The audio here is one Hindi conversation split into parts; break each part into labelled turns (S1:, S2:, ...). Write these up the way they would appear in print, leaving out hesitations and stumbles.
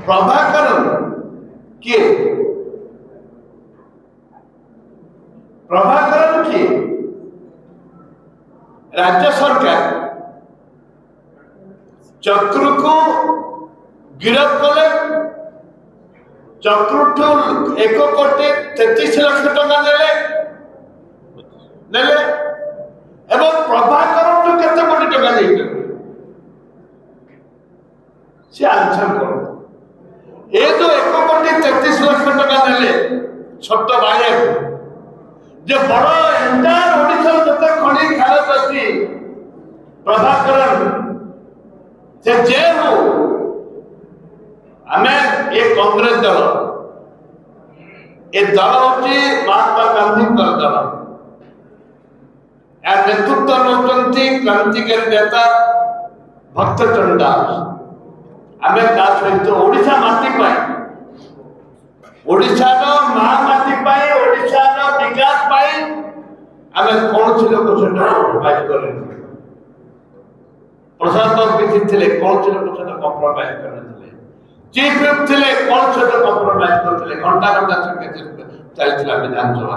S1: प्रभाकरन किए प्रभाकरन किए राज्य सरकार चक्रु को गिरफ कले चक्रु 1,33,00,000 टका नेले एवं प्रभाकरन केते कोटी टका देइते से आंसर करो ये जो 1,33,00,000 टका नेले छोट भाई जे बड़ एंटायर ओडिशा जते खणी खारत अछि प्रभाकरन से जे हो हमें ये कांग्रेस दल ये दल होची महात्मा गांधी दल या नेतृत्व नौचंती क्रांतिकारी नेता भक्त चंडास हमें का सहित ओडिशा माटी पाई ओडिशा रो महामाटी पाई ओडिशा रो विकास पाई हमें कौन सी लोग सेटा कॉम्प्रोमाइज करे प्रसाद बाबू थे कौन से लोग सेटा कॉम्प्रोमाइज करने चीफ व्हिप थे कौन से कॉम्प्रोमाइज करते घंटा घंटा चलता विधानसभा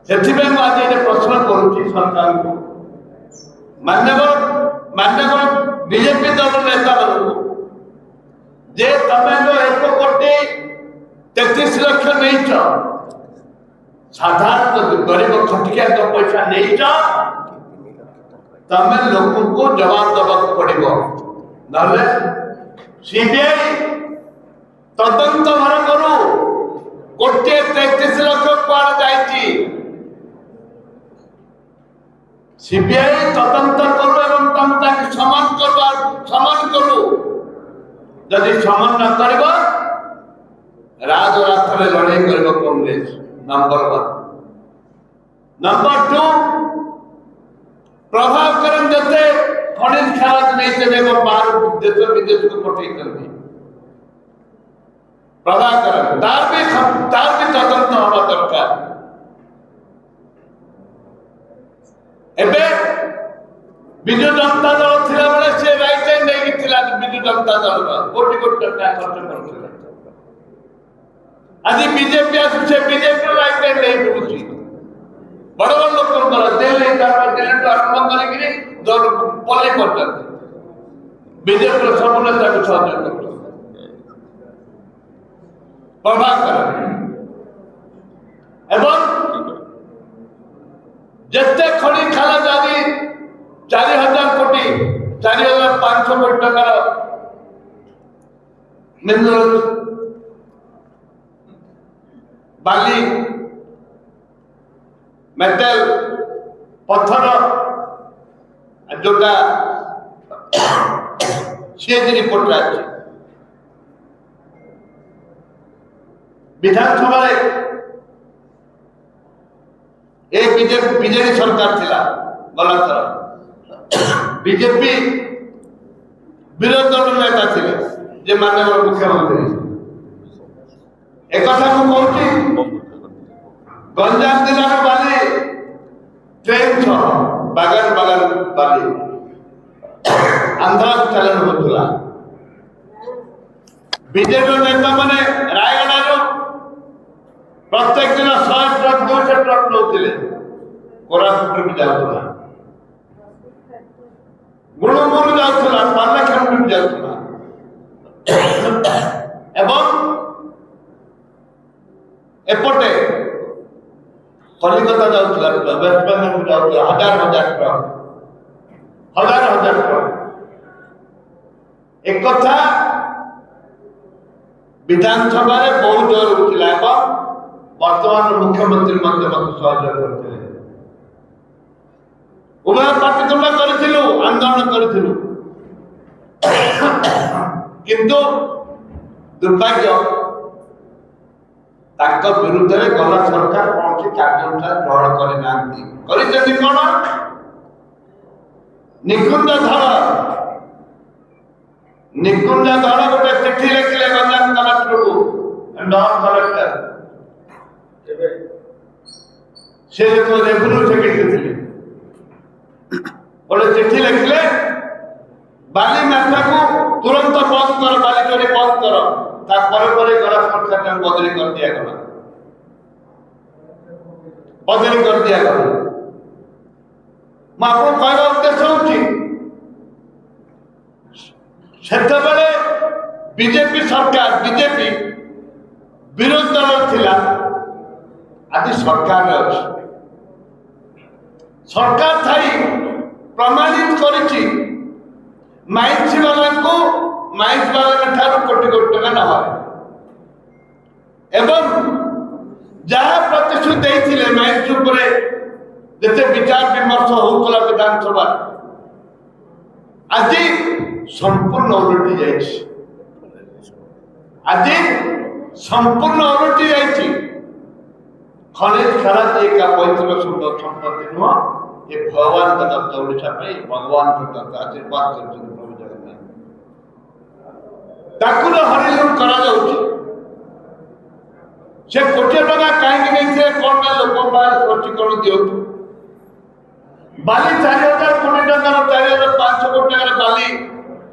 S1: से आज ये प्रश्न करुच्ची सरकार को मान्यवर बीजेपी दल नेता मान जे तमें जो 1,33,00,000 नहीं साधारण गरीब खटिया तो पैसा नहीं तमें लोक को जवाब दबा पड़ो ना सीबीआई तदंत भर करू 1,33,00,000 कुआड़ जाइए सीबीआई तदंत करू एवं तम समान करू जदि समान न कर राजरास्ता लड़ाई कर कांग्रेस नंबर 1 नंबर 2 प्रभाकरन जते खनिज खारत नहीं थे बाहर देश विदेश को पठे प्रभाकरन तार भी तदंत हवा दरकार एबे विजु जनता दल थिला बेले से राइट हैंड नहीं थिला विजु जनता दल कोटी कोटी टका खर्च करथिला आज बीजेपी से बीजेपी राइट हैंड नहीं बुझी बड़ बड़ लोक दिल्ली दिल्ली आरंभ कर पल्ली पर्यंत बीजेपी सब नेता को सहयोग कर प्रभाकरन एवं जिते खड़ी खाला जारी 4,000 कोटी 4,500 कोटी टकार बाली मेटल पत्थर जोटा सीएजी रिपोर्ट आज विधानसभा बीजेपी सरकार थिला गला थर बीजेपी विरोध दल नेता थे जे माननीय मुख्यमंत्री एक कथा को कहूँ गंजाम जिला बाली ट्रेन बागान बागान बाली आंध्रा चलन होता बीजेपी नेता मैंने रायगड़ा प्रत्येक दिन 100 ट्रक 200 ट्रक नौले कोरापुट भी जाऊला गुणमुर जाऊला पालाखंड भी जाऊला एवं एपटे कलिकता जाऊला वेस्ट बेंगल जाऊला हजार ट्रक एक कथा विधानसभा बहुत जोर उठिला वर्तमान मुख्यमंत्री सहयोग करते उभय पाटितुंड करूँ आंदोलन करूँ किंतु दुर्भाग्य विरुद्ध में गला सरकार कौन सी कार्यानुष्ठान ग्रहण करना कौन निकुंज धड़ गोटे चिठी लिखिले गंजाम कलेक्टर को नॉन कलेक्टर से जो रेवेन्यू सेक्रेटरी थे गोटे चिठी लिखिले बाली माफिया को तुरंत बंद कर बाली चोरी बंद କର ତାପରେ ଗଲା ସରକାର ବଦଳି କରିଦିଆଗଲା ମୁଁ ଆପଣଙ୍କୁ କହିବା ଉଦ୍ଦେଶ୍ୟ ହେଉଛି ସେତେବେଳେ ବିଜେପି ସରକାର ବିଜେପି ବିରୋଧୀ ଦଳ ଥିଲା ଆଜି ସରକାରରେ ଅଛି ସରକାର ଥାଇ ପ୍ରମାଣିତ କରିଛି ମାଇନ୍ସ ବାଲାଙ୍କ ଠାରୁ କୋଟି କୋଟି ଟଙ୍କା ନେବ ଏବଂ ଯାହା ପ୍ରତିଶ୍ରୁତି ଦେଇଥିଲେ ମାଇନ୍ସ ଉପରେ ଯେତେ ବିଚାର ବିମର୍ଶ ହେଉଥିଲା ବିଧାନସଭା ଆଜି ସମ୍ପୂର୍ଣ୍ଣ ଓଲଟି ଯାଇଛି ଖଣିଜ ଖାରାପ ଏକା ପୈତୃକ ସମ୍ପତ୍ତି ନୁହଁ ये भगवान का दत्त ओडिशा में भगवान का दत्त आशीर्वाद करछन प्रभु जगन्नाथ ताकुल हरिलुट करा जाउची से कोटी टका काहे कि नहीं थे कोन में लोक बाहर स्पष्टीकरण दियो बाली 4000 कोटी टका 4500 कोटी टका बाली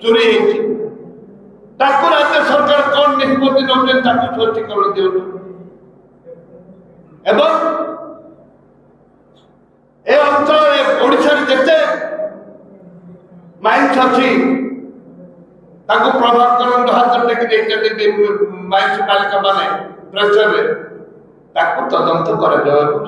S1: चोरी हेची ताकु राज्य सरकार कोन निष्पत्ति नौते ताकु स्पष्टीकरण दियो एवं ए अंचल ओडिशा जेते माइन्स अच्छी प्रभाव करण हाथ टेकी माइन्स मालिक मैंने प्रेसर तदंत कर